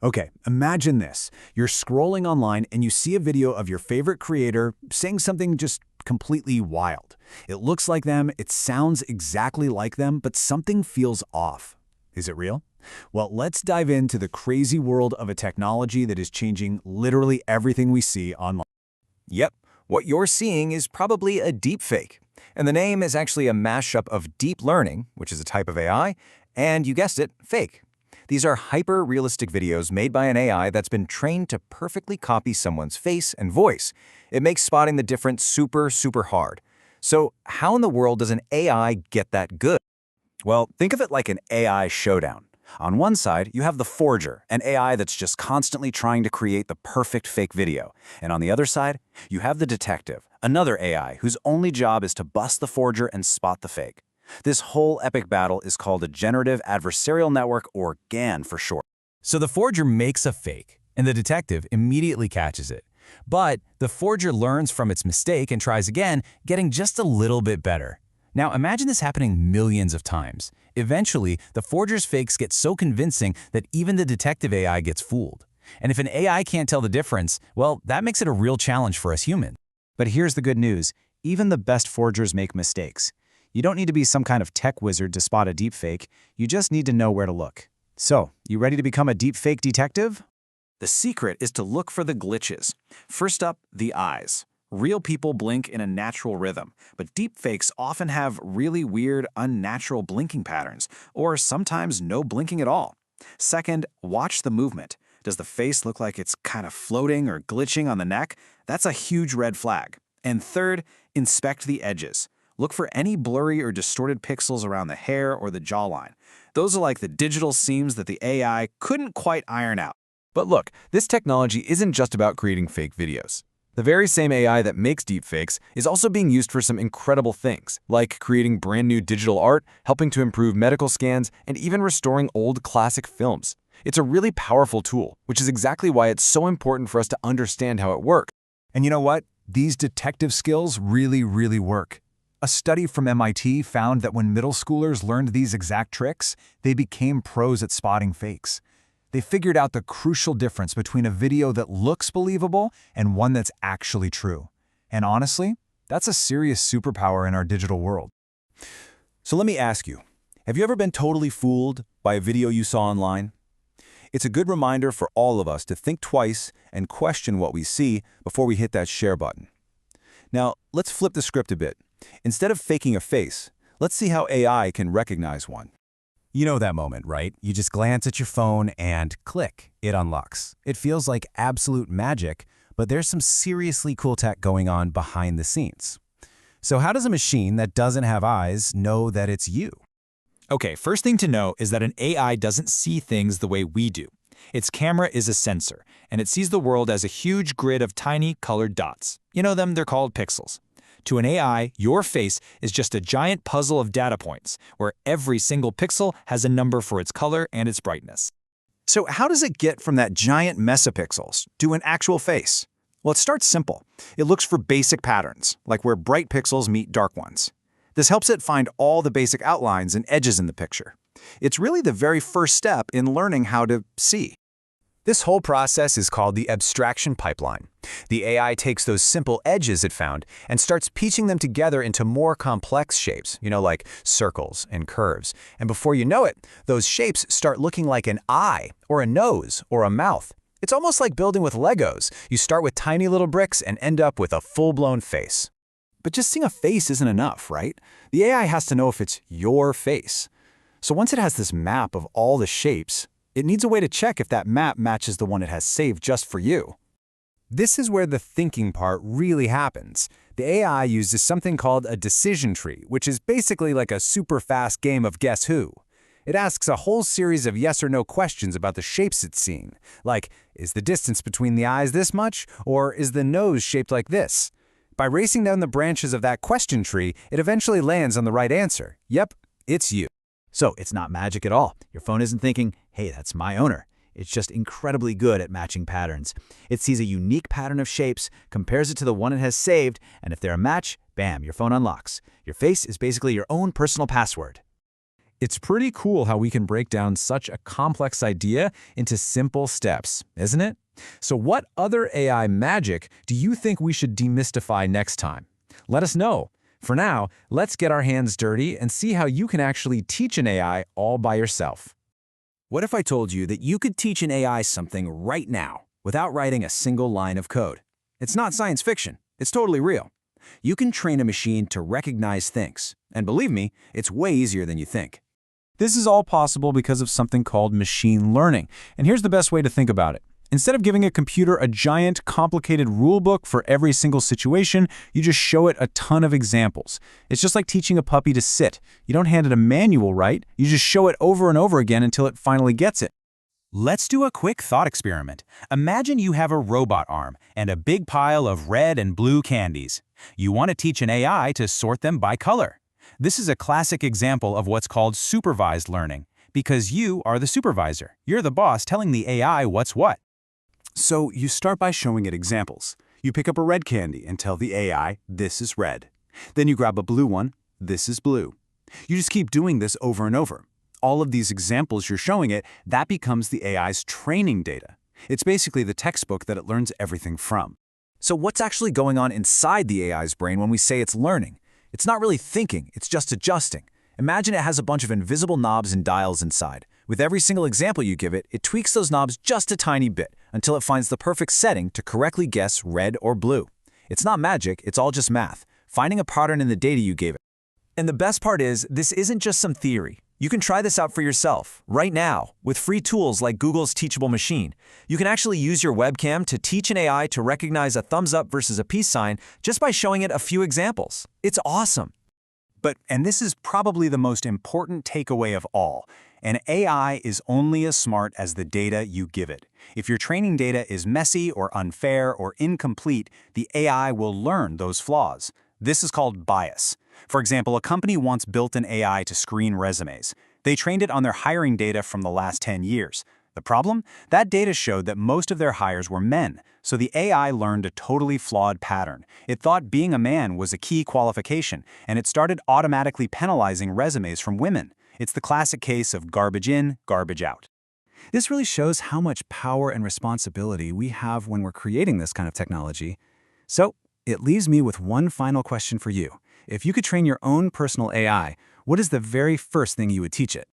Okay, imagine this. You're scrolling online and you see a video of your favorite creator saying something just completely wild. It looks like them, it sounds exactly like them, but something feels off. Is it real? Well, let's dive into the crazy world of a technology that is changing literally everything we see online. Yep, what you're seeing is probably a deepfake. And the name is actually a mashup of deep learning, which is a type of AI, and you guessed it, fake. These are hyper-realistic videos made by an AI that's been trained to perfectly copy someone's face and voice. It makes spotting the difference super hard. So how in the world does an AI get that good? Well, think of it like an AI showdown. On one side, you have the forger, an AI that's just constantly trying to create the perfect fake video. And on the other side, you have the detective, another AI whose only job is to bust the forger and spot the fake. This whole epic battle is called a generative adversarial network, or GAN for short. So the forger makes a fake, and the detective immediately catches it. But the forger learns from its mistake and tries again, getting just a little bit better. Now imagine this happening millions of times. Eventually, the forger's fakes get so convincing that even the detective AI gets fooled. And if an AI can't tell the difference, well, that makes it a real challenge for us humans. But here's the good news. Even the best forgers make mistakes. You don't need to be some kind of tech wizard to spot a deepfake. You just need to know where to look. So, you ready to become a deepfake detective? The secret is to look for the glitches. First up, the eyes. Real people blink in a natural rhythm, but deepfakes often have really weird, unnatural blinking patterns, or sometimes no blinking at all. Second, watch the movement. Does the face look like it's kind of floating or glitching on the neck? That's a huge red flag. And third, inspect the edges. Look for any blurry or distorted pixels around the hair or the jawline. Those are like the digital seams that the AI couldn't quite iron out. But look, this technology isn't just about creating fake videos. The very same AI that makes deepfakes is also being used for some incredible things, like creating brand new digital art, helping to improve medical scans, and even restoring old classic films. It's a really powerful tool, which is exactly why it's so important for us to understand how it works. And you know what? These detective skills really work. A study from MIT found that when middle schoolers learned these exact tricks, they became pros at spotting fakes. They figured out the crucial difference between a video that looks believable and one that's actually true. And honestly, that's a serious superpower in our digital world. So let me ask you, have you ever been totally fooled by a video you saw online? It's a good reminder for all of us to think twice and question what we see before we hit that share button. Now, let's flip the script a bit. Instead of faking a face, let's see how AI can recognize one. You know that moment, right? You just glance at your phone and click, it unlocks. It feels like absolute magic, but there's some seriously cool tech going on behind the scenes. So how does a machine that doesn't have eyes know that it's you? Okay, first thing to know is that an AI doesn't see things the way we do. Its camera is a sensor, and it sees the world as a huge grid of tiny colored dots. You know them, they're called pixels. To an AI, your face is just a giant puzzle of data points, where every single pixel has a number for its color and its brightness. So how does it get from that giant mess of pixels to an actual face? Well, it starts simple. It looks for basic patterns, like where bright pixels meet dark ones. This helps it find all the basic outlines and edges in the picture. It's really the very first step in learning how to see. This whole process is called the abstraction pipeline. The AI takes those simple edges it found and starts piecing them together into more complex shapes, like circles and curves. And before you know it, those shapes start looking like an eye or a nose or a mouth. It's almost like building with Legos. You start with tiny little bricks and end up with a full-blown face. But just seeing a face isn't enough, right? The AI has to know if it's your face. So once it has this map of all the shapes, it needs a way to check if that map matches the one it has saved just for you. This is where the thinking part really happens. The AI uses something called a decision tree, which is basically like a super fast game of Guess Who. It asks a whole series of yes or no questions about the shapes it's seeing, like, is the distance between the eyes this much, or is the nose shaped like this? By racing down the branches of that question tree, it eventually lands on the right answer. Yep, it's you. So, it's not magic at all. Your phone isn't thinking, hey, that's my owner. It's just incredibly good at matching patterns. It sees a unique pattern of shapes, compares it to the one it has saved, and if they're a match, bam, your phone unlocks. Your face is basically your own personal password. It's pretty cool how we can break down such a complex idea into simple steps, isn't it? So what other AI magic do you think we should demystify next time? Let us know. For now, let's get our hands dirty and see how you can actually teach an AI all by yourself. What if I told you that you could teach an AI something right now without writing a single line of code? It's not science fiction. It's totally real. You can train a machine to recognize things. And believe me, it's way easier than you think. This is all possible because of something called machine learning. And here's the best way to think about it. Instead of giving a computer a giant, complicated rulebook for every single situation, you just show it a ton of examples. It's just like teaching a puppy to sit. You don't hand it a manual, right? You just show it over and over again until it finally gets it. Let's do a quick thought experiment. Imagine you have a robot arm and a big pile of red and blue candies. You want to teach an AI to sort them by color. This is a classic example of what's called supervised learning, because you are the supervisor. You're the boss telling the AI what's what. So you start by showing it examples. You pick up a red candy and tell the AI, this is red. Then you grab a blue one, this is blue. You just keep doing this over and over. All of these examples you're showing it, that becomes the AI's training data. It's basically the textbook that it learns everything from. So what's actually going on inside the AI's brain when we say it's learning? It's not really thinking, it's just adjusting. Imagine it has a bunch of invisible knobs and dials inside. With every single example you give it, it tweaks those knobs just a tiny bit until it finds the perfect setting to correctly guess red or blue. It's not magic, it's all just math, finding a pattern in the data you gave it. And the best part is, this isn't just some theory. You can try this out for yourself, right now, with free tools like Google's Teachable Machine. You can actually use your webcam to teach an AI to recognize a thumbs up versus a peace sign just by showing it a few examples. It's awesome. And this is probably the most important takeaway of all, an AI is only as smart as the data you give it. If your training data is messy or unfair or incomplete, the AI will learn those flaws. This is called bias. For example, a company once built an AI to screen resumes. They trained it on their hiring data from the last 10 years. The problem? That data showed that most of their hires were men, so the AI learned a totally flawed pattern. It thought being a man was a key qualification, and it started automatically penalizing resumes from women. It's the classic case of garbage in, garbage out. This really shows how much power and responsibility we have when we're creating this kind of technology. So, it leaves me with one final question for you. If you could train your own personal AI, what is the very first thing you would teach it?